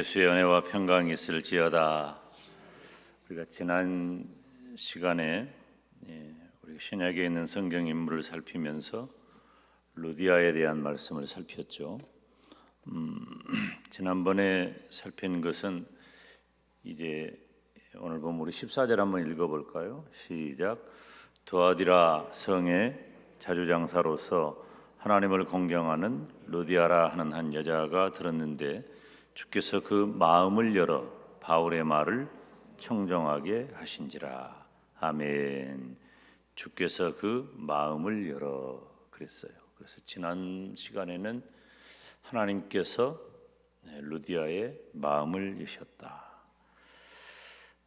예수의 은혜와 평강이 있을지어다. 우리가 지난 시간에 우리 신약에 있는 성경 인물을 살피면서 루디아에 대한 말씀을 살폈죠. 지난번에 살핀 것은 이제 오늘 보면 우리 14절 한번 읽어볼까요? 시작. 두아디라 성의 자주장사로서 하나님을 공경하는 루디아라 하는 한 여자가 들었는데 주께서 그 마음을 열어 바울의 말을 청정하게 하신지라. 아멘. 주께서 그 마음을 열어 그랬어요. 그래서 지난 시간에는 하나님께서 루디아의 마음을 여셨다.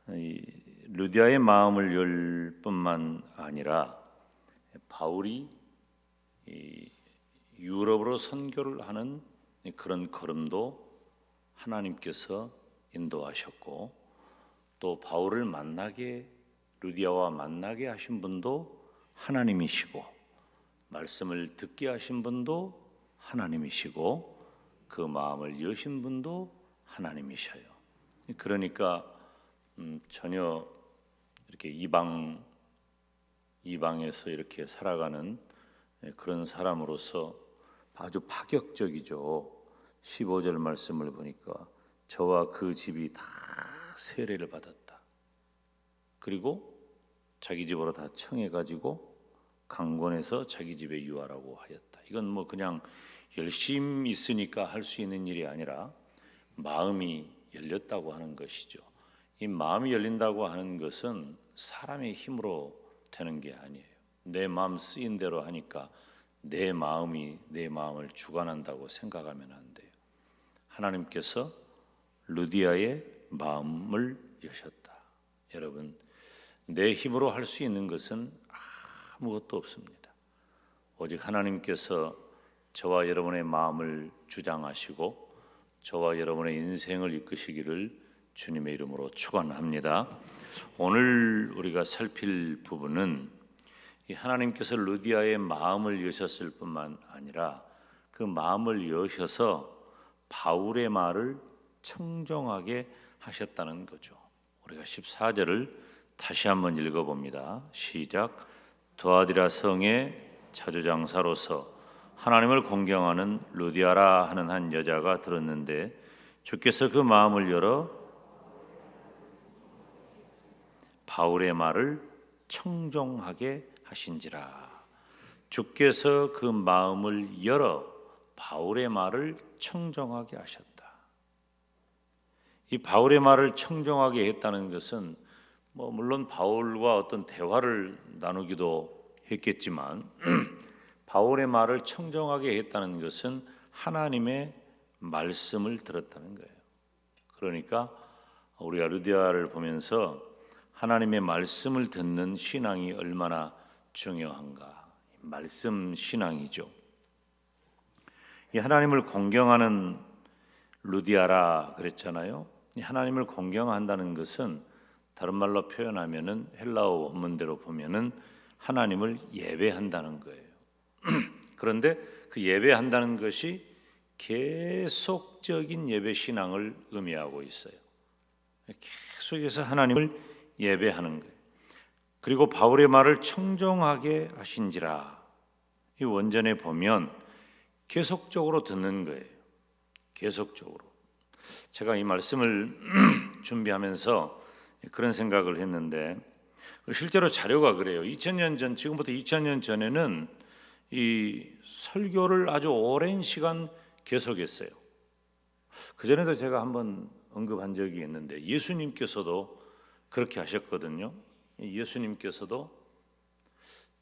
루디아의 마음을 열 뿐만 아니라 바울이 유럽으로 선교를 하는 그런 걸음도 하나님께서 인도하셨고, 또 바울을 루디아와 만나게 하신 분도 하나님이시고, 말씀을 듣게 하신 분도 하나님이시고, 그 마음을 여신 분도 하나님이셔요. 그러니까 전혀 이렇게 이방에서 이렇게 살아가는 그런 사람으로서 아주 파격적이죠. 15절 말씀을 보니까 저와 그 집이 다 세례를 받았다. 그리고 자기 집으로 다 청해가지고 강권해서 자기 집에 유하라고 하였다. 이건 뭐 그냥 열심히 있으니까 할 수 있는 일이 아니라 마음이 열렸다고 하는 것이죠. 이 마음이 열린다고 하는 것은 사람의 힘으로 되는 게 아니에요. 내 마음 쓰인 대로 하니까 내 마음이 내 마음을 주관한다고 생각하면 안 돼요. 하나님께서 루디아의 마음을 여셨다. 여러분, 내 힘으로 할 수 있는 것은 아무것도 없습니다. 오직 하나님께서 저와 여러분의 마음을 주장하시고 저와 여러분의 인생을 이끄시기를 주님의 이름으로 축원합니다. 오늘 우리가 살필 부분은 이 하나님께서 루디아의 마음을 여셨을 뿐만 아니라 그 마음을 여셔서 바울의 말을 청정하게 하셨다는 거죠. 우리가 14절을 다시 한번 읽어봅니다. 시작. 두아디라 성의 자주장사로서 하나님을 공경하는 루디아라 하는 한 여자가 들었는데 주께서 그 마음을 열어 바울의 말을 청정하게 하신지라. 주께서 그 마음을 열어 바울의 말을 청정하게 하셨다. 이 바울의 말을 청정하게 했다는 것은 물론 바울과 어떤 대화를 나누기도 했겠지만 바울의 말을 청정하게 했다는 것은 하나님의 말씀을 들었다는 거예요. 그러니까 우리가 루디아를 보면서 하나님의 말씀을 듣는 신앙이 얼마나 중요한가. 말씀 신앙이죠. 이 하나님을 공경하는 루디아라 그랬잖아요. 이 하나님을 공경한다는 것은 다른 말로 표현하면은 헬라어 원문대로 보면은 하나님을 예배한다는 거예요. 그런데 그 예배한다는 것이 계속적인 예배 신앙을 의미하고 있어요. 계속해서 하나님을 예배하는 거예요. 그리고 바울의 말을 청정하게 하신지라. 이 원전에 보면 계속적으로 듣는 거예요. 계속적으로. 제가 이 말씀을 준비하면서 그런 생각을 했는데 실제로 자료가 그래요. 2000년 전, 지금부터 2000년 전에는 이 설교를 아주 오랜 시간 계속했어요. 그전에도 제가 한번 언급한 적이 있는데 예수님께서도 그렇게 하셨거든요. 예수님께서도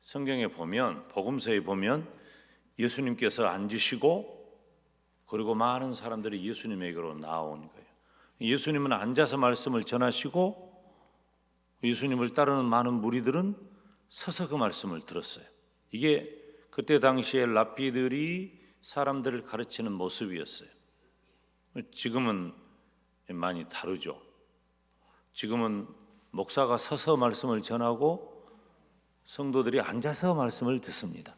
성경에 보면, 복음서에 보면 예수님께서 앉으시고 그리고 많은 사람들이 예수님에게로 나온 거예요. 예수님은 앉아서 말씀을 전하시고 예수님을 따르는 많은 무리들은 서서 그 말씀을 들었어요. 이게 그때 당시에 랍비들이 사람들을 가르치는 모습이었어요. 지금은 많이 다르죠. 지금은 목사가 서서 말씀을 전하고 성도들이 앉아서 말씀을 듣습니다.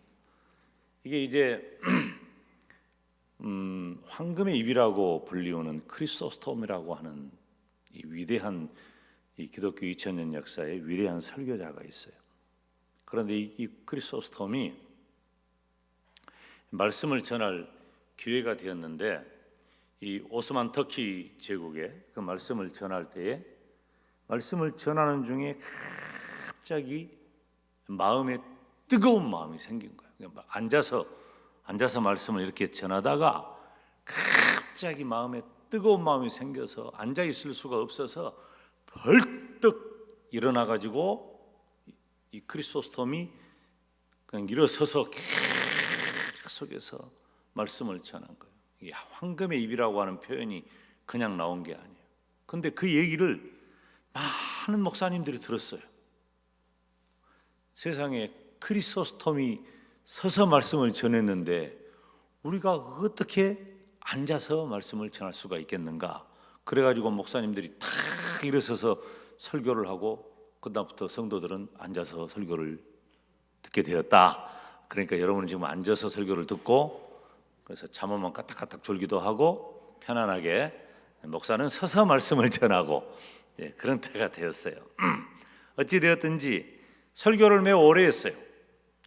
이게 이제 황금의 입이라고 불리우는 크리소스톰이라고 하는 이 위대한 이 기독교 2000년 역사의 위대한 설교자가 있어요. 그런데 이 크리소스톰이 말씀을 전할 기회가 되었는데 이 오스만 터키 제국에 그 말씀을 전할 때에 말씀을 전하는 중에 갑자기 마음에 뜨거운 마음이 생긴 거예요. 앉아서 말씀을 이렇게 전하다가 갑자기 마음에 뜨거운 마음이 생겨서 앉아 있을 수가 없어서 벌떡 일어나 가지고 이 크리소스톰이 그냥 일어서서 계속해서 말씀을 전한 거예요. 이게 황금의 입이라고 하는 표현이 그냥 나온 게 아니에요. 근데 그 얘기를 많은 목사님들이 들었어요. 세상에 크리소스톰이 서서 말씀을 전했는데 우리가 어떻게 앉아서 말씀을 전할 수가 있겠는가? 그래가지고 목사님들이 탁 일어서서 설교를 하고 그다음부터 성도들은 앉아서 설교를 듣게 되었다. 그러니까 여러분은 지금 앉아서 설교를 듣고 그래서 잠깐만 까딱까딱 졸기도 하고 편안하게 목사는 서서 말씀을 전하고 그런 때가 되었어요. 어찌 되었든지 설교를 매우 오래 했어요.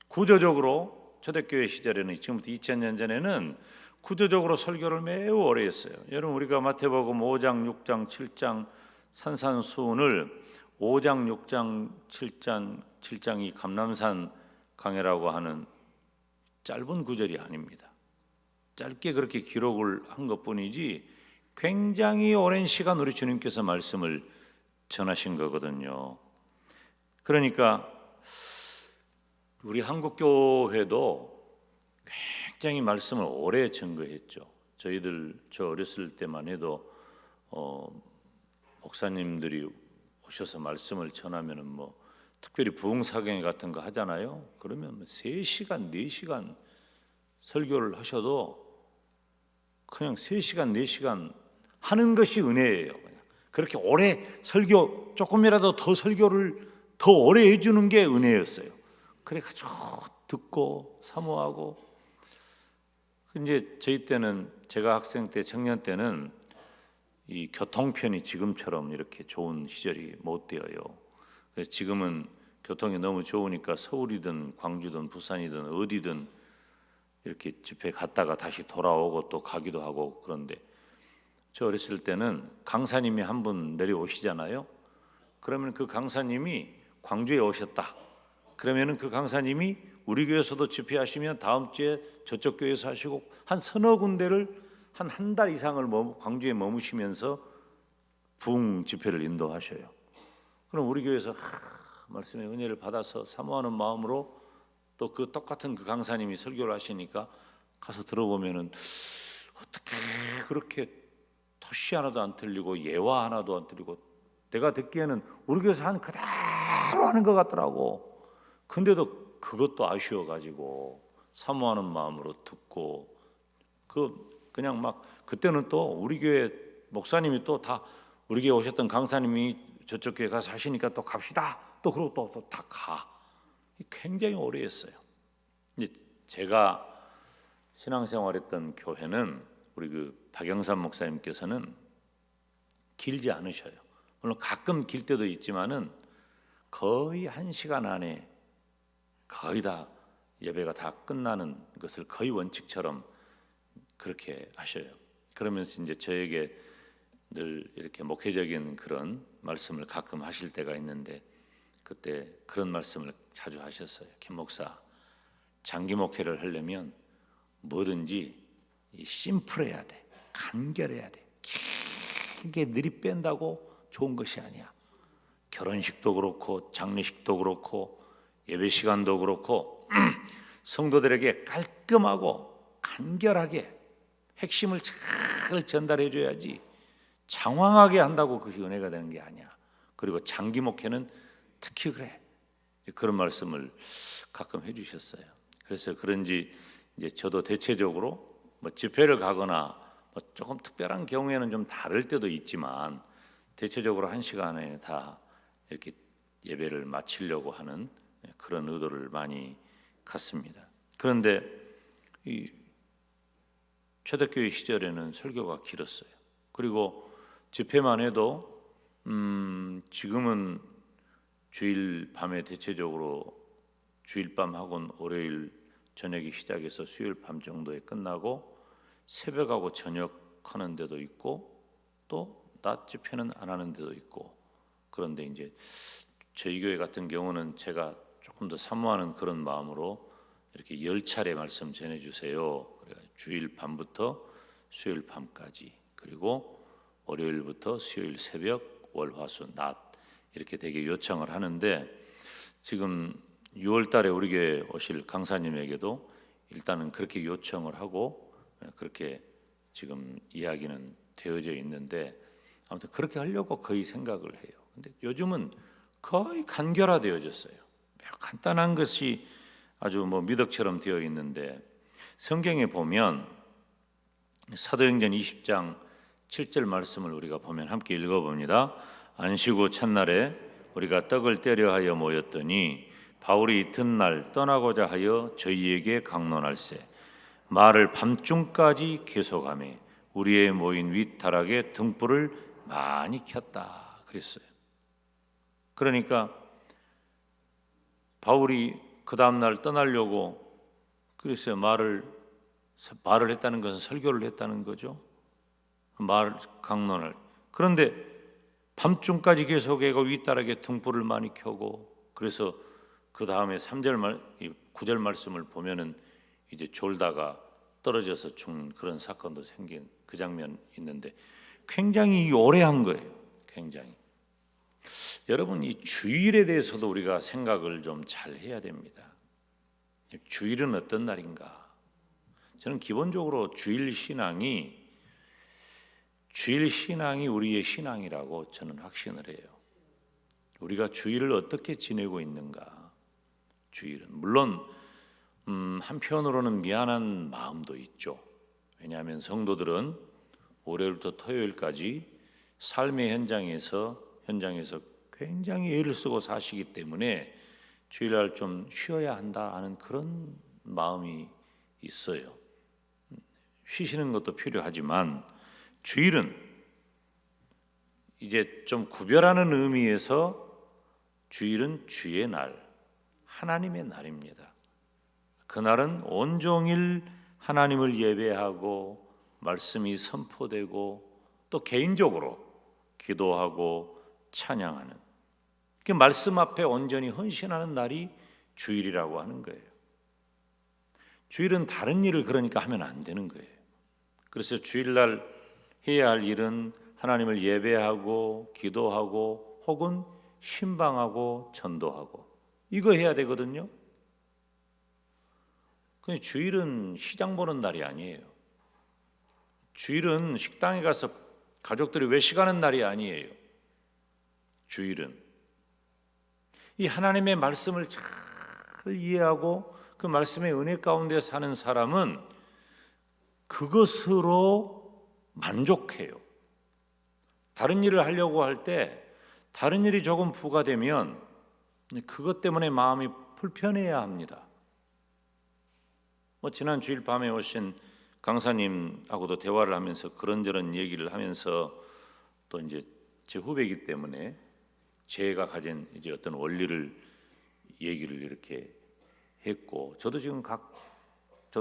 구조적으로 초대교회 시절에는 지금부터 2000년 전에는 구조적으로 설교를 매우 오래 했어요. 여러분 우리가 마태복음 5장, 6장, 7장 산산수훈을 5장, 6장, 7장이 감람산 강해라고 하는 짧은 구절이 아닙니다. 짧게 그렇게 기록을 한 것뿐이지 굉장히 오랜 시간 우리 주님께서 말씀을 전하신 거거든요. 그러니까 우리 한국교회도 굉장히 말씀을 오래 증거했죠. 저 어렸을 때만 해도 목사님들이 오셔서 말씀을 전하면은 뭐 특별히 부흥사경회 같은 거 하잖아요. 그러면 3시간, 4시간 설교를 하셔도 그냥 3시간, 4시간 하는 것이 은혜예요. 그냥 그렇게 오래 설교 조금이라도 더 설교를 더 오래 해주는 게 은혜였어요. 그래가지고 듣고 사모하고 이제 저희 때는 제가 학생 때 청년 때는 이 교통편이 지금처럼 이렇게 좋은 시절이 못 되어요. 그래서 지금은 교통이 너무 좋으니까 서울이든 광주든 부산이든 어디든 이렇게 집회 갔다가 다시 돌아오고 또 가기도 하고 그런데 저 어렸을 때는 강사님이 한 분 내려오시잖아요. 그러면 그 강사님이 광주에 오셨다. 그러면은 그 강사님이 우리 교회에서도 집회하시면 다음 주에 저쪽 교회에서 하시고 한 서너 군데를 한 달 이상을 광주에 머무시면서 부흥 집회를 인도하셔요. 그럼 우리 교회에서 말씀의 은혜를 받아서 사모하는 마음으로 또 그 똑같은 그 강사님이 설교를 하시니까 가서 들어보면은 어떻게 그렇게 토시 하나도 안 틀리고 예화 하나도 안 틀리고 내가 듣기에는 우리 교회에서 한 그대로 하는 것 같더라고. 근데도 그것도 아쉬워가지고 사모하는 마음으로 듣고 그냥 막 그때는 또 우리 교회 목사님이 또 다 우리 교회 오셨던 강사님이 저쪽 교회 가서 하시니까 또 갑시다. 또 그러고 또 다 가. 굉장히 오래 했어요. 이제 제가 신앙생활했던 교회는 우리 그 박영삼 목사님께서는 길지 않으셔요. 물론 가끔 길 때도 있지만은 거의 1시간 안에 거의 다 예배가 다 끝나는 것을 거의 원칙처럼 그렇게 하셔요. 그러면서 이제 저에게 늘 이렇게 목회적인 그런 말씀을 가끔 하실 때가 있는데 그때 그런 말씀을 자주 하셨어요. 김 목사, 장기 목회를 하려면 뭐든지 심플해야 돼. 간결해야 돼. 길게 느릿뺀다고 좋은 것이 아니야. 결혼식도 그렇고 장례식도 그렇고 예배 시간도 그렇고 성도들에게 깔끔하고 간결하게 핵심을 잘 전달해 줘야지 장황하게 한다고 그것이 은혜가 되는 게 아니야. 그리고 장기 목회는 특히 그래. 그런 말씀을 가끔 해주셨어요. 그래서 그런지 이제 저도 대체적으로 뭐 집회를 가거나 뭐 조금 특별한 경우에는 좀 다를 때도 있지만 대체적으로 1시간에 다 이렇게 예배를 마치려고 하는 그런 의도를 많이 갖습니다. 그런데 초대교회 시절에는 설교가 길었어요. 그리고 집회만 해도 지금은 주일 밤에 대체적으로 주일 밤하고는 월요일 저녁이 시작해서 수요일 밤 정도에 끝나고 새벽하고 저녁 하는 데도 있고 또 낮 집회는 안 하는 데도 있고, 그런데 이제 저희 교회 같은 경우는 제가 조금 더 사모하는 그런 마음으로 이렇게 10차례 말씀 전해주세요. 주일 밤부터 수요일 밤까지, 그리고 월요일부터 수요일 새벽, 월, 화, 수, 낮 이렇게 되게 요청을 하는데, 지금 6월 달에 우리 교회 오실 강사님에게도 일단은 그렇게 요청을 하고 그렇게 지금 이야기는 되어져 있는데, 아무튼 그렇게 하려고 거의 생각을 해요. 근데 요즘은 거의 간결화되어졌어요. 매우 간단한 것이 아주 미덕처럼 되어 있는데, 성경에 보면 사도행전 20장 7절 말씀을 우리가 보면 함께 읽어봅니다. 안식 후 첫날에 우리가 떡을 떼려 하여 모였더니 바울이 이튿날 떠나고자 하여 저희에게 강론할세 말을 밤중까지 계속하며 우리의 모인 윗다락에 등불을 많이 켰다 그랬어요. 그러니까 바울이 그 다음날 떠나려고 그랬어요. 말을 했다는 것은 설교를 했다는 거죠. 강론을. 그런데 밤중까지 계속해고 윗다락에 등불을 많이 켜고, 그래서 그 다음에 9절 말씀을 보면은 이제 졸다가 떨어져서 죽는 그런 사건도 생긴 그 장면 있는데, 굉장히 오래 한 거예요. 굉장히. 여러분, 이 주일에 대해서도 우리가 생각을 좀 잘 해야 됩니다. 주일은 어떤 날인가? 저는 기본적으로 주일 신앙이 우리의 신앙이라고 저는 확신을 해요. 우리가 주일을 어떻게 지내고 있는가? 주일은 물론 한편으로는 미안한 마음도 있죠. 왜냐하면 성도들은 월요일부터 토요일까지 삶의 현장에서 굉장히 애를 쓰고 사시기 때문에 주일날 좀 쉬어야 한다 하는 그런 마음이 있어요. 쉬시는 것도 필요하지만 주일은 이제 좀 구별하는 의미에서 주일은 주의 날, 하나님의 날입니다. 그날은 온종일 하나님을 예배하고 말씀이 선포되고 또 개인적으로 기도하고 찬양하는, 그 말씀 앞에 온전히 헌신하는 날이 주일이라고 하는 거예요. 주일은 다른 일을 그러니까 하면 안 되는 거예요. 그래서 주일날 해야 할 일은 하나님을 예배하고 기도하고 혹은 신방하고 전도하고, 이거 해야 되거든요. 근데 주일은 시장 보는 날이 아니에요. 주일은 식당에 가서 가족들이 외식하는 날이 아니에요. 주일은 이 하나님의 말씀을 잘 이해하고 그 말씀의 은혜 가운데 사는 사람은 그것으로 만족해요. 다른 일을 하려고 할 때 다른 일이 조금 부과되면 그것 때문에 마음이 불편해야 합니다. 지난 주일 밤에 오신 강사님하고도 대화를 하면서 그런저런 얘기를 하면서, 또 이제 제 후배이기 때문에 제가 가진 이제 어떤 원리를 얘기를 이렇게 했고, 저도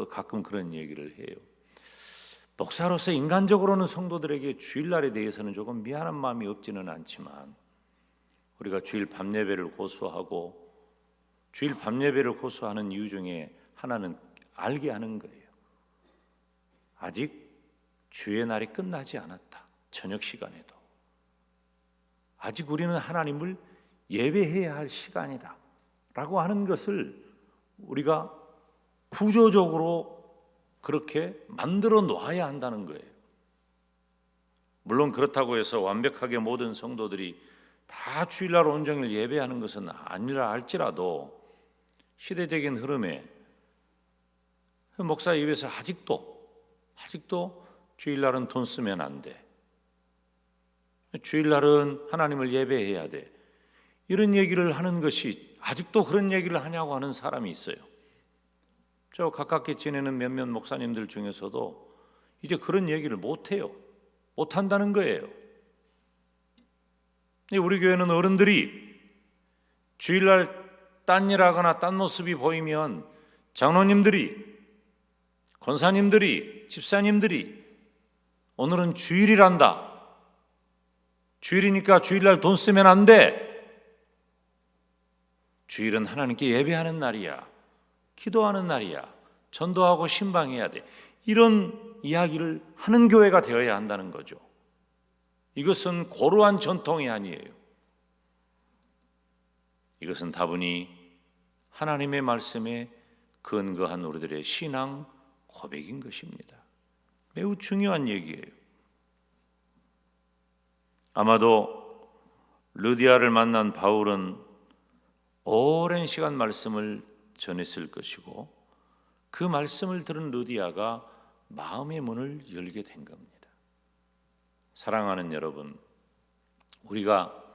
가끔 그런 얘기를 해요. 목사로서 인간적으로는 성도들에게 주일날에 대해서는 조금 미안한 마음이 없지는 않지만, 우리가 주일 밤예배를 고수하고 주일 밤예배를 고수하는 이유 중에 하나는 알게 하는 거예요. 아직 주의 날이 끝나지 않았다. 저녁 시간에도 아직 우리는 하나님을 예배해야 할 시간이다 라고 하는 것을 우리가 구조적으로 그렇게 만들어 놔야 한다는 거예요. 물론 그렇다고 해서 완벽하게 모든 성도들이 다 주일날 온종일 예배하는 것은 아니라 할지라도 시대적인 흐름에 목사 입에서 아직도 주일날은 돈 쓰면 안 돼, 주일날은 하나님을 예배해야 돼, 이런 얘기를 하는 것이 아직도 그런 얘기를 하냐고 하는 사람이 있어요. 저 가깝게 지내는 몇몇 목사님들 중에서도 이제 그런 얘기를 못해요. 못한다는 거예요. 우리 교회는 어른들이 주일날 딴 일하거나 딴 모습이 보이면 장로님들이, 권사님들이, 집사님들이 오늘은 주일이란다. 주일이니까 주일날 돈 쓰면 안 돼. 주일은 하나님께 예배하는 날이야. 기도하는 날이야. 전도하고 신방해야 돼. 이런 이야기를 하는 교회가 되어야 한다는 거죠. 이것은 고루한 전통이 아니에요. 이것은 다분히 하나님의 말씀에 근거한 우리들의 신앙 고백인 것입니다. 매우 중요한 얘기예요. 아마도 루디아를 만난 바울은 오랜 시간 말씀을 전했을 것이고 그 말씀을 들은 루디아가 마음의 문을 열게 된 겁니다. 사랑하는 여러분, 우리가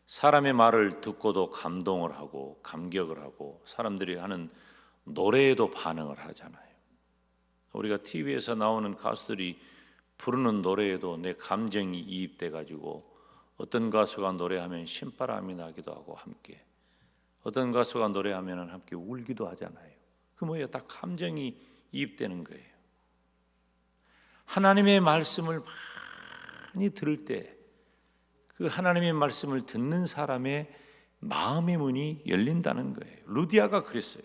사람의 말을 듣고도 감동을 하고 감격을 하고 사람들이 하는 노래에도 반응을 하잖아요. 우리가 TV에서 나오는 가수들이 부르는 노래에도 내 감정이 이입돼 가지고 어떤 가수가 노래하면 신바람이 나기도 하고 함께, 어떤 가수가 노래하면 함께 울기도 하잖아요. 그 뭐예요? 다 감정이 이입되는 거예요. 하나님의 말씀을 많이 들을 때 그 하나님의 말씀을 듣는 사람의 마음의 문이 열린다는 거예요. 루디아가 그랬어요.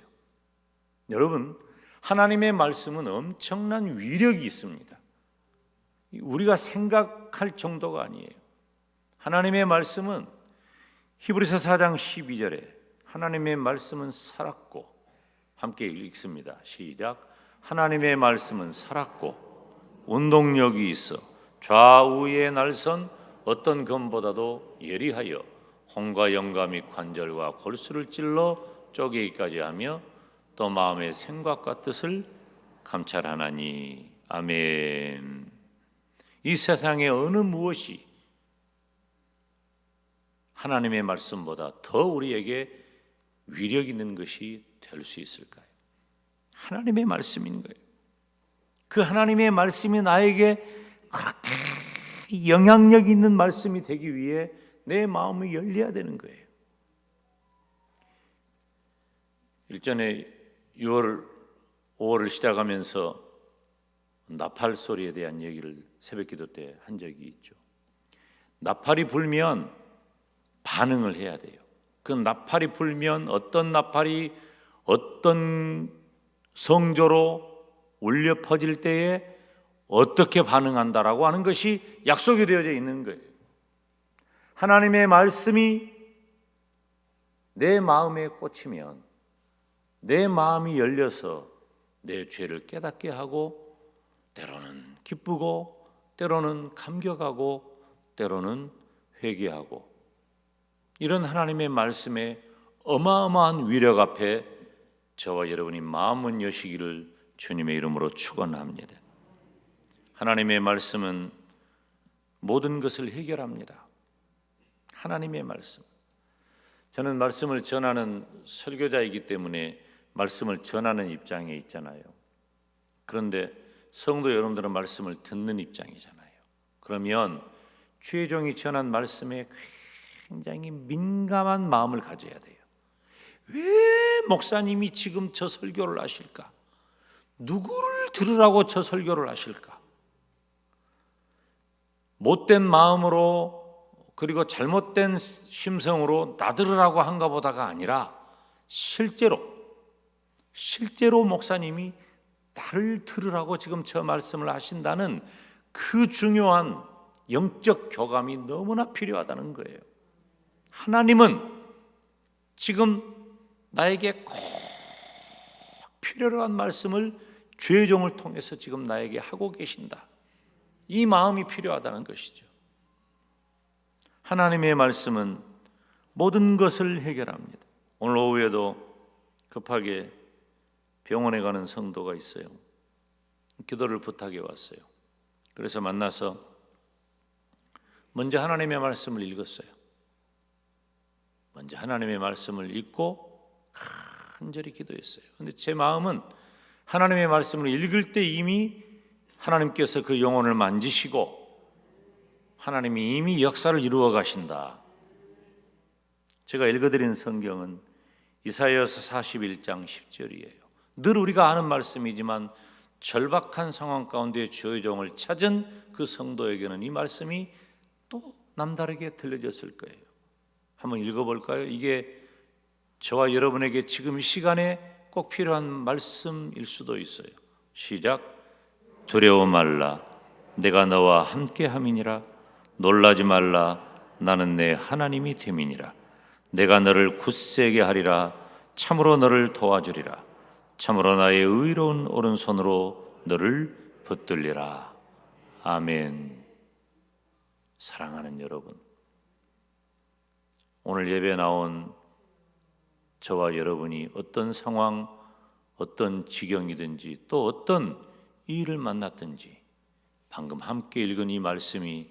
여러분, 하나님의 말씀은 엄청난 위력이 있습니다. 우리가 생각할 정도가 아니에요. 하나님의 말씀은 히브리서 4장 12절에 하나님의 말씀은 살았고, 함께 읽습니다. 시작. 하나님의 말씀은 살았고 운동력이 있어 좌우의 날선 어떤 검보다도 예리하여 혼과 영과 및 관절과 골수를 찔러 쪼개기까지 하며 또 마음의 생각과 뜻을 감찰하나니. 아멘. 이 세상의 어느 무엇이 하나님의 말씀보다 더 우리에게 위력 있는 것이 될 수 있을까요? 하나님의 말씀인 거예요. 그 하나님의 말씀이 나에게 그렇게 영향력 있는 말씀이 되기 위해 내 마음이 열려야 되는 거예요. 일전에 6월, 5월을 시작하면서 나팔 소리에 대한 얘기를 새벽기도 때 한 적이 있죠. 나팔이 불면 반응을 해야 돼요. 그 나팔이 불면 어떤 나팔이 어떤 성조로 울려 퍼질 때에 어떻게 반응한다라고 하는 것이 약속이 되어져 있는 거예요. 하나님의 말씀이 내 마음에 꽂히면 내 마음이 열려서 내 죄를 깨닫게 하고 때로는 기쁘고 때로는 감격하고 때로는 회개하고, 이런 하나님의 말씀의 어마어마한 위력 앞에 저와 여러분이 마음은 여시기를 주님의 이름으로 축원합니다. 하나님의 말씀은 모든 것을 해결합니다. 하나님의 말씀. 저는 말씀을 전하는 설교자이기 때문에 말씀을 전하는 입장에 있잖아요. 그런데 성도 여러분들은 말씀을 듣는 입장이잖아요. 그러면 주의 종이 전한 말씀에 굉장히 민감한 마음을 가져야 돼요. 왜 목사님이 지금 저 설교를 하실까? 누구를 들으라고 저 설교를 하실까? 못된 마음으로 그리고 잘못된 심성으로 나들으라고 한가 보다가 아니라 실제로 목사님이 나를 들으라고 지금 저 말씀을 하신다는 그 중요한 영적 교감이 너무나 필요하다는 거예요. 하나님은 지금 나에게 꼭 필요로 한 말씀을 주의 종을 통해서 지금 나에게 하고 계신다. 이 마음이 필요하다는 것이죠. 하나님의 말씀은 모든 것을 해결합니다. 오늘 오후에도 급하게 병원에 가는 성도가 있어요. 기도를 부탁해 왔어요. 그래서 만나서 먼저 하나님의 말씀을 읽었어요. 먼저 하나님의 말씀을 읽고 간절히 기도했어요. 그런데 제 마음은 하나님의 말씀을 읽을 때 이미 하나님께서 그 영혼을 만지시고 하나님이 이미 역사를 이루어 가신다. 제가 읽어드린 성경은 이사야서 41장 10절이에요. 늘 우리가 아는 말씀이지만 절박한 상황 가운데 주의 종을 찾은 그 성도에게는 이 말씀이 또 남다르게 들려졌을 거예요. 한번 읽어볼까요? 이게 저와 여러분에게 지금 이 시간에 꼭 필요한 말씀일 수도 있어요. 시작. 두려워 말라. 내가 너와 함께 함이니라. 놀라지 말라. 나는 내 하나님이 됨이니라. 내가 너를 굳세게 하리라. 참으로 너를 도와주리라. 참으로 나의 의로운 오른손으로 너를 붙들리라. 아멘. 사랑하는 여러분, 오늘 예배 나온 저와 여러분이 어떤 상황, 어떤 지경이든지 또 어떤 일을 만났든지 방금 함께 읽은 이 말씀이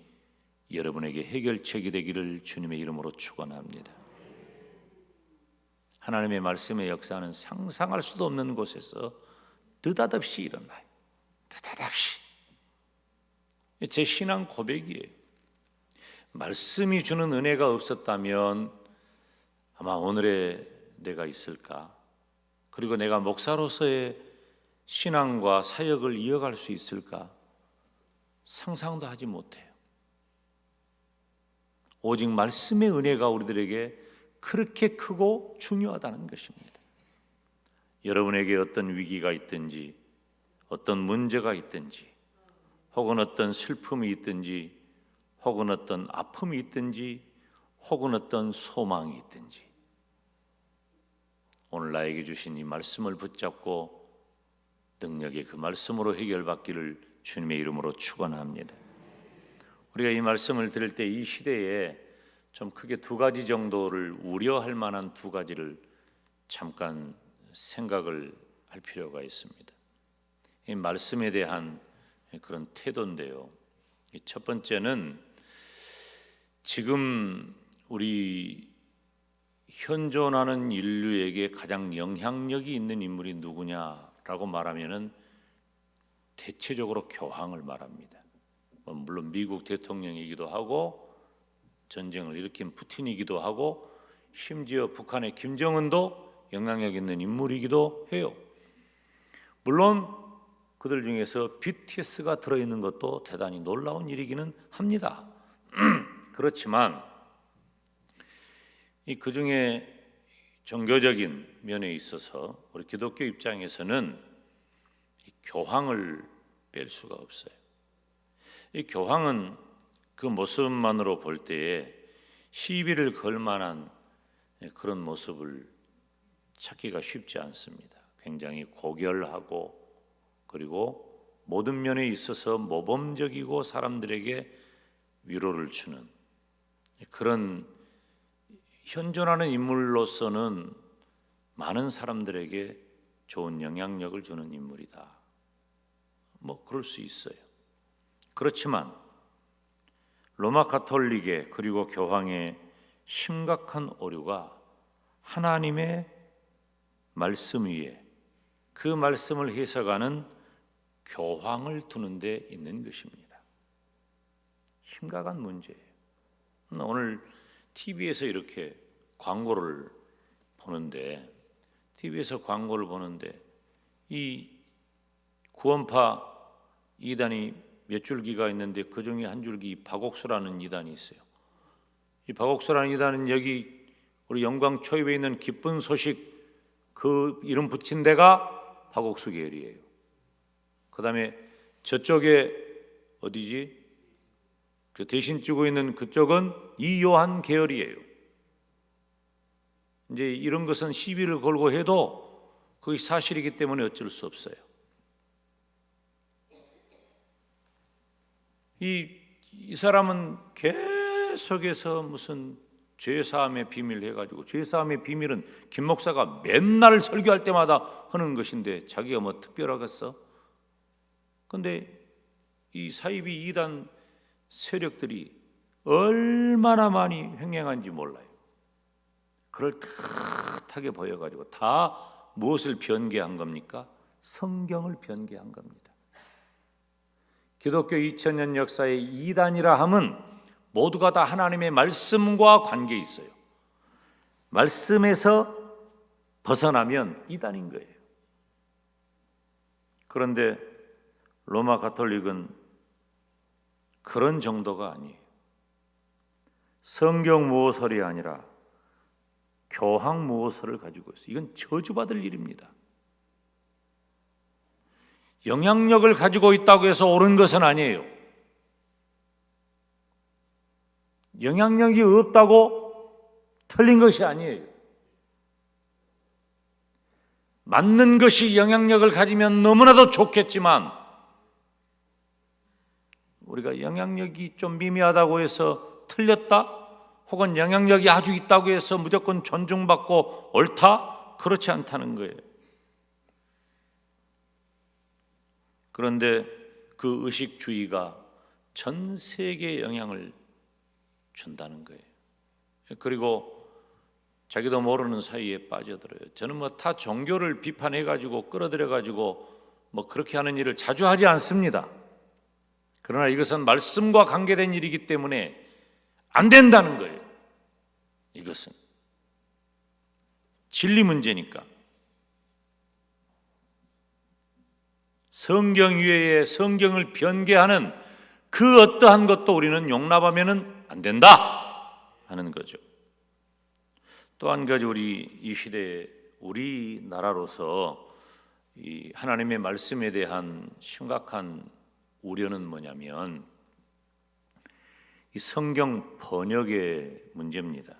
여러분에게 해결책이 되기를 주님의 이름으로 축원합니다. 하나님의 말씀의 역사는 상상할 수도 없는 곳에서 느닷없이 일어나요. 느닷없이. 제 신앙 고백이에요. 말씀이 주는 은혜가 없었다면 아마 오늘의 내가 있을까? 그리고 내가 목사로서의 신앙과 사역을 이어갈 수 있을까? 상상도 하지 못해요. 오직 말씀의 은혜가 우리들에게 그렇게 크고 중요하다는 것입니다. 여러분에게 어떤 위기가 있든지 어떤 문제가 있든지 혹은 어떤 슬픔이 있든지 혹은 어떤 아픔이 있든지 혹은 어떤 소망이 있든지 오늘 나에게 주신 이 말씀을 붙잡고 능력의 그 말씀으로 해결받기를 주님의 이름으로 축원합니다. 우리가 이 말씀을 들을 때 이 시대에 좀 크게 두 가지 정도를 우려할 만한 두 가지를 잠깐 생각을 할 필요가 있습니다. 이 말씀에 대한 그런 태도인데요. 첫 번째는 지금 우리 현존하는 인류에게 가장 영향력이 있는 인물이 누구냐라고 말하면은 대체적으로 교황을 말합니다. 물론 미국 대통령이기도 하고 전쟁을 일으킨 푸틴이기도 하고 심지어 북한의 김정은도 영향력 있는 인물이기도 해요. 물론 그들 중에서 BTS가 들어있는 것도 대단히 놀라운 일이기는 합니다. 그렇지만 그 중에 종교적인 면에 있어서 우리 기독교 입장에서는 이 교황을 뺄 수가 없어요. 이 교황은 그 모습만으로 볼 때에 시비를 걸 만한 그런 모습을 찾기가 쉽지 않습니다. 굉장히 고결하고 그리고 모든 면에 있어서 모범적이고 사람들에게 위로를 주는 그런 현존하는 인물로서는 많은 사람들에게 좋은 영향력을 주는 인물이다. 뭐 그럴 수 있어요. 그렇지만 로마 가톨릭의 그리고 교황의 심각한 오류가 하나님의 말씀 위에 그 말씀을 해석하는 교황을 두는 데 있는 것입니다. 심각한 문제예요. 오늘 TV에서 이렇게 광고를 보는데 이 구원파 이단이 몇 줄기가 있는데 그 중에 한 줄기 박옥수라는 이단이 있어요. 이 박옥수라는 이단은 여기 우리 영광 초입에 있는 기쁜 소식 그 이름 붙인 데가 박옥수 계열이에요. 그 다음에 저쪽에 어디지? 그 대신 찍고 있는 그쪽은 이요한 계열이에요. 이제 이런 것은 시비를 걸고 해도 그것이 사실이기 때문에 어쩔 수 없어요. 이 사람은 계속해서 무슨 죄사함의 비밀 해가지고 죄사함의 비밀은 김 목사가 맨날 설교할 때마다 하는 것인데 자기가 뭐 특별하겠어? 근데 이 사이비 이단 세력들이 얼마나 많이 횡행한지 몰라요. 그럴듯하게 보여가지고 다 무엇을 변개한 겁니까? 성경을 변개한 겁니다. 기독교 2000년 역사의 이단이라 함은 모두가 다 하나님의 말씀과 관계 있어요. 말씀에서 벗어나면 이단인 거예요. 그런데 로마 가톨릭은 그런 정도가 아니에요. 성경 무호설이 아니라 교황 무호설을 가지고 있어요. 이건 저주받을 일입니다. 영향력을 가지고 있다고 해서 옳은 것은 아니에요. 영향력이 없다고 틀린 것이 아니에요. 맞는 것이 영향력을 가지면 너무나도 좋겠지만 우리가 영향력이 좀 미미하다고 해서 틀렸다? 혹은 영향력이 아주 있다고 해서 무조건 존중받고 옳다? 그렇지 않다는 거예요. 그런데 그 의식주의가 전 세계에 영향을 준다는 거예요. 그리고 자기도 모르는 사이에 빠져들어요. 저는 뭐 타 종교를 비판해가지고 끌어들여가지고 뭐 그렇게 하는 일을 자주 하지 않습니다. 그러나 이것은 말씀과 관계된 일이기 때문에 안 된다는 거예요. 이것은 진리 문제니까. 성경 위에 성경을 변개하는 그 어떠한 것도 우리는 용납하면 안 된다 하는 거죠. 또 한 가지 우리 이 시대에 우리나라로서 이 하나님의 말씀에 대한 심각한 우려는 뭐냐면 이 성경 번역의 문제입니다.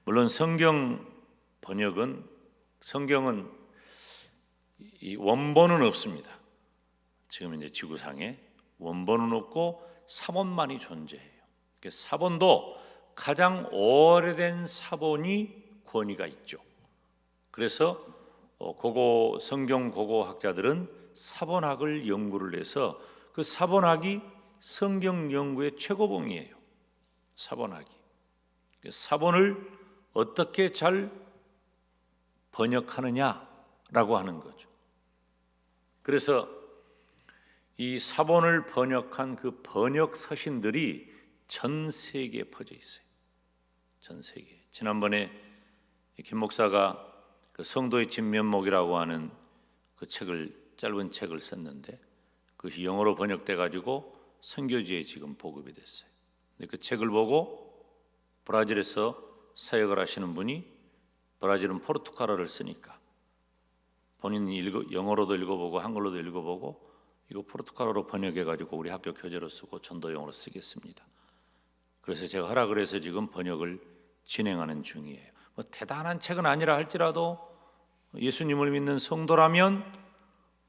물론 성경은 이 원본은 없습니다. 지금 이제 지구상에 원본은 없고 사본만이 존재해요. 사본도 가장 오래된 사본이 권위가 있죠. 그래서 성경 고고학자들은 사본학을 연구를 해서 그 사본학이 성경 연구의 최고봉이에요. 사본학이. 사본을 어떻게 잘 번역하느냐라고 하는 거죠. 그래서 이 사본을 번역한 그 번역 서신들이 전 세계에 퍼져 있어요. 전 세계. 지난번에 김 목사가 그 성도의 진면목이라고 하는 그 짧은 책을 썼는데 그것이 영어로 번역돼 가지고 선교지에 지금 보급이 됐어요. 근데 그 책을 보고 브라질에서 사역을 하시는 분이 브라질은 포르투갈어를 쓰니까 본인이 영어로도 읽어보고 한글로도 읽어보고 이거 포르투갈어로 번역해 가지고 우리 학교 교재로 쓰고 전도용으로 쓰겠습니다. 그래서 제가 하라 그래서 지금 번역을 진행하는 중이에요. 뭐 대단한 책은 아니라 할지라도 예수님을 믿는 성도라면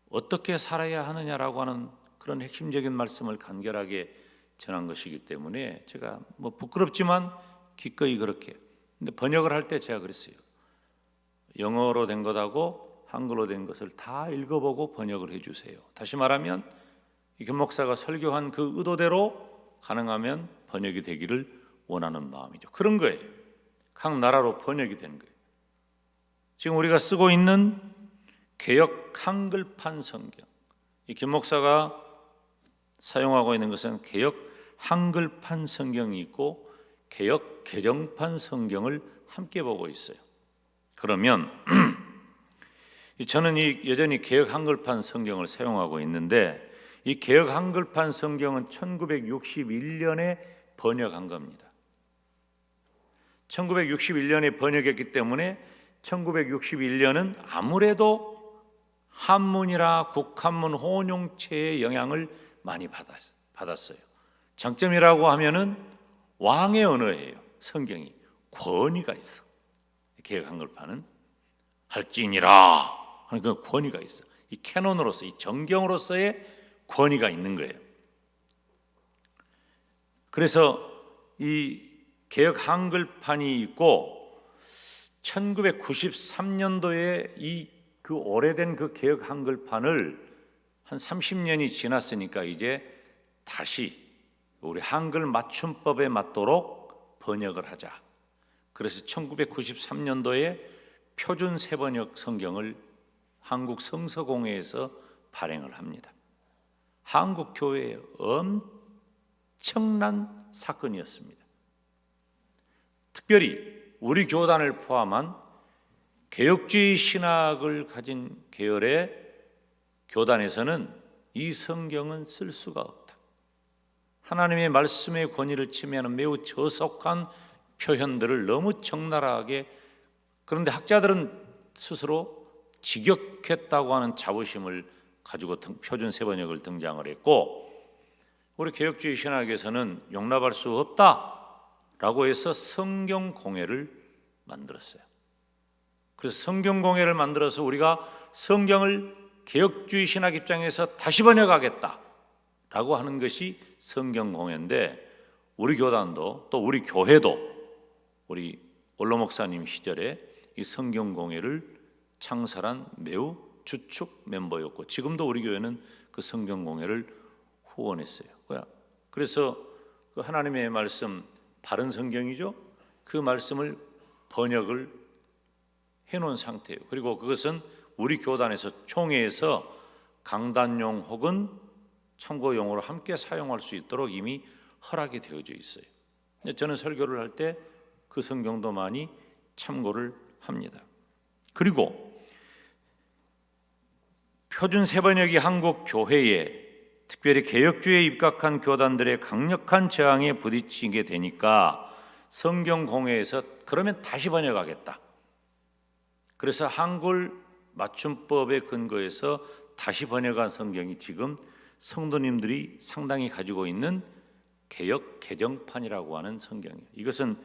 어떻게 살아야 하느냐라고 하는 그런 핵심적인 말씀을 간결하게 전한 것이기 때문에 제가 뭐 부끄럽지만 기꺼이 그렇게. 근데 번역을 할 때 제가 그랬어요. 영어로 된 것하고 한글로 된 것을 다 읽어보고 번역을 해주세요. 다시 말하면 김 목사가 설교한 그 의도대로 가능하면 번역이 되기를 원하는 마음이죠. 그런 거예요. 각 나라로 번역이 된 거예요. 지금 우리가 쓰고 있는 개역 한글판 성경, 이 김 목사가 사용하고 있는 것은 개역 한글판 성경이 있고 개역 개정판 성경을 함께 보고 있어요. 그러면 저는 여전히 개역 한글판 성경을 사용하고 있는데 이 개역 한글판 성경은 1961년에 번역한 겁니다. 1961년에 번역했기 때문에 1961년은 아무래도 한문이라 국한문 혼용체의 영향을 많이 받았어요. 장점이라고 하면은 왕의 언어예요. 성경이 권위가 있어. 개역 한글판은 할지니라 하는 그 권위가 있어. 이 캐논으로서, 이 정경으로서의 권위가 있는 거예요. 그래서 이 개역 한글판이 있고 1993년도에 그 오래된 그 개역 한글판을 한 30년이 지났으니까 이제 다시 우리 한글 맞춤법에 맞도록 번역을 하자. 그래서 1993년도에 표준 세번역 성경을 한국 성서공회에서 발행을 합니다. 한국 교회의 엄청난 사건이었습니다. 특별히 우리 교단을 포함한 개혁주의 신학을 가진 계열의 교단에서는 이 성경은 쓸 수가 없다. 하나님의 말씀의 권위를 침해하는 매우 저속한 표현들을 너무 적나라하게, 그런데 학자들은 스스로 직역했다고 하는 자부심을 가지고 표준 세번역을 등장을 했고, 우리 개혁주의 신학에서는 용납할 수 없다라고 해서 성경공회를 만들었어요. 그래서 성경공회를 만들어서 우리가 성경을 개혁주의 신학 입장에서 다시 번역하겠다라고 하는 것이 성경공회인데, 우리 교단도 또 우리 교회도 우리 원로 목사님 시절에 이 성경공회를 창설한 매우 주축 멤버였고, 지금도 우리 교회는 그 성경공회를 후원했어요. 그래서 그 하나님의 말씀, 바른 성경이죠, 그 말씀을 번역을 해놓은 상태예요. 그리고 그것은 우리 교단에서 총회에서 강단용 혹은 참고용으로 함께 사용할 수 있도록 이미 허락이 되어져 있어요. 저는 설교를 할 때 그 성경도 많이 참고를 합니다. 그리고 표준 세번역이 한국 교회에, 특별히 개혁주의에 입각한 교단들의 강력한 저항에 부딪히게 되니까 성경공회에서 그러면 다시 번역하겠다. 그래서 한글 맞춤법에 근거해서 다시 번역한 성경이 지금 성도님들이 상당히 가지고 있는 개역 개정판이라고 하는 성경이에요. 이것은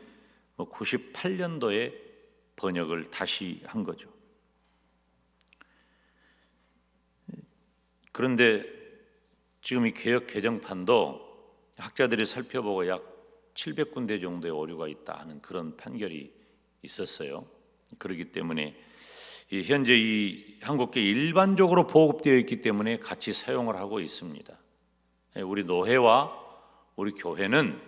98년도에 번역을 다시 한 거죠. 그런데 지금 이 개역 개정판도 학자들이 살펴보고 약 700군데 정도의 오류가 있다 하는 그런 판결이 있었어요. 그렇기 때문에 현재 이 한국교회 일반적으로 보급되어 있기 때문에 같이 사용을 하고 있습니다. 우리 노회와 우리 교회는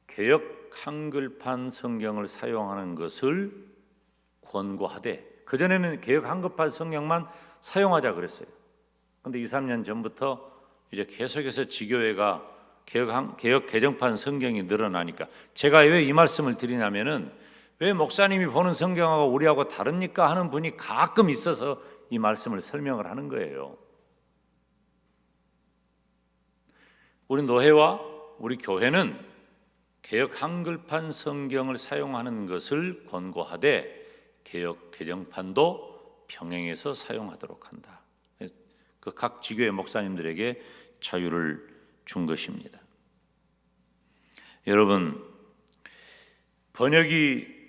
개역 한글판 성경을 사용하는 것을 권고하되, 그전에는 개역 한글판 성경만 사용하자 그랬어요. 그런데 2, 3년 전부터 이제 계속해서 지교회가 개역 개정판 성경이 늘어나니까, 제가 왜 이 말씀을 드리냐면은, 왜 목사님이 보는 성경하고 우리하고 다릅니까 하는 분이 가끔 있어서 이 말씀을 설명을 하는 거예요. 우리 노회와 우리 교회는 개역 한글판 성경을 사용하는 것을 권고하되 개역 개정판도 병행해서 사용하도록 한다. 그 각 지교회 목사님들에게 자유를 준 것입니다. 여러분, 번역이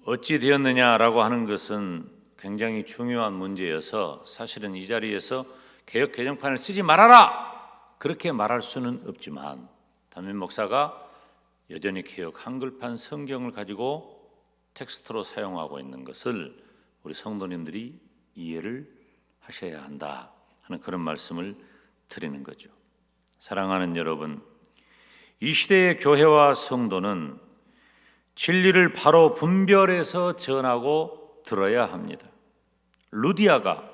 어찌 되었느냐라고 하는 것은 굉장히 중요한 문제여서, 사실은 이 자리에서 개역 개정판을 쓰지 말아라 그렇게 말할 수는 없지만, 담임 목사가 여전히 개역 한글판 성경을 가지고 텍스트로 사용하고 있는 것을 우리 성도님들이 이해를 하셔야 한다 하는 그런 말씀을 드리는 거죠. 사랑하는 여러분, 이 시대의 교회와 성도는 진리를 바로 분별해서 전하고 들어야 합니다. 루디아가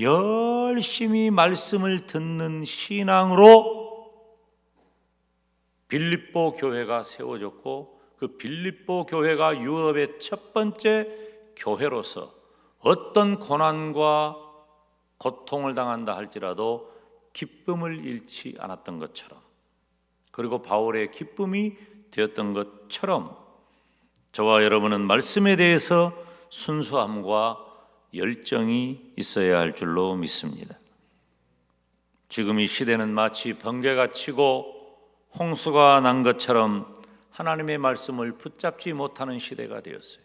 열심히 말씀을 듣는 신앙으로 빌립보 교회가 세워졌고, 그 빌립보 교회가 유럽의 첫 번째 교회로서 어떤 고난과 고통을 당한다 할지라도 기쁨을 잃지 않았던 것처럼, 그리고 바울의 기쁨이 되었던 것처럼 저와 여러분은 말씀에 대해서 순수함과 열정이 있어야 할 줄로 믿습니다. 지금 이 시대는 마치 번개가 치고 홍수가 난 것처럼 하나님의 말씀을 붙잡지 못하는 시대가 되었어요.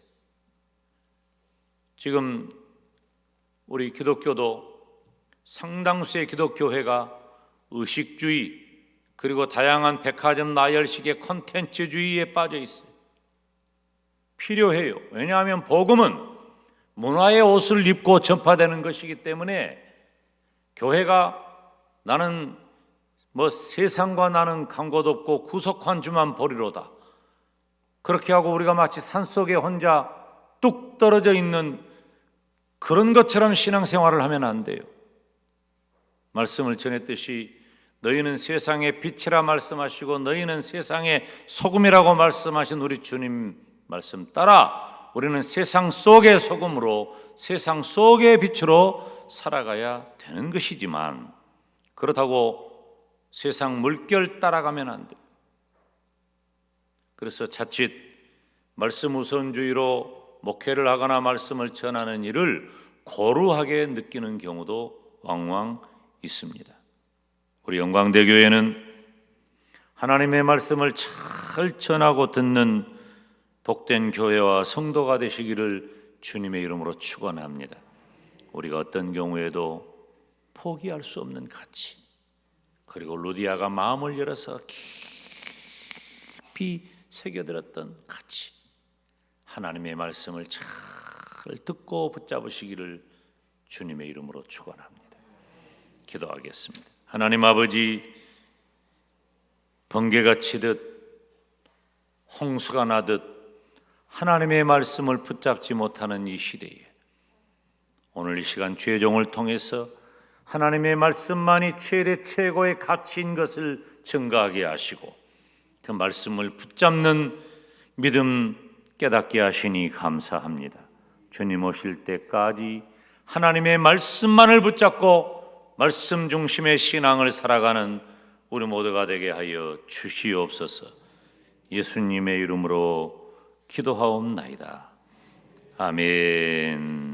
지금 우리 기독교도 상당수의 기독교회가 의식주의, 그리고 다양한 백화점 나열식의 콘텐츠주의에 빠져 있어요. 필요해요. 왜냐하면 복음은 문화의 옷을 입고 전파되는 것이기 때문에, 교회가 나는 세상과 나는 간과도 없고 구속한 주만 보리로다, 그렇게 하고 우리가 마치 산속에 혼자 뚝 떨어져 있는 그런 것처럼 신앙생활을 하면 안 돼요. 말씀을 전했듯이 너희는 세상의 빛이라 말씀하시고 너희는 세상의 소금이라고 말씀하신 우리 주님 말씀 따라 우리는 세상 속의 소금으로 세상 속의 빛으로 살아가야 되는 것이지만 그렇다고 세상 물결 따라가면 안 돼요. 그래서 자칫 말씀 우선주의로 목회를 하거나 말씀을 전하는 일을 고루하게 느끼는 경우도 왕왕 있습니다. 우리 영광대교회는 하나님의 말씀을 잘 전하고 듣는 복된 교회와 성도가 되시기를 주님의 이름으로 축원합니다. 우리가 어떤 경우에도 포기할 수 없는 가치, 그리고 루디아가 마음을 열어서 깊이 새겨들었던 가치, 하나님의 말씀을 잘 듣고 붙잡으시기를 주님의 이름으로 축원합니다. 기도하겠습니다. 하나님 아버지, 번개가 치듯 홍수가 나듯 하나님의 말씀을 붙잡지 못하는 이 시대에 오늘 이 시간 주의 종을 통해서 하나님의 말씀만이 최대 최고의 가치인 것을 증거하게 하시고 그 말씀을 붙잡는 믿음 깨닫게 하시니 감사합니다. 주님 오실 때까지 하나님의 말씀만을 붙잡고 말씀 중심의 신앙을 살아가는 우리 모두가 되게 하여 주시옵소서. 예수님의 이름으로 기도하옵나이다. 아멘.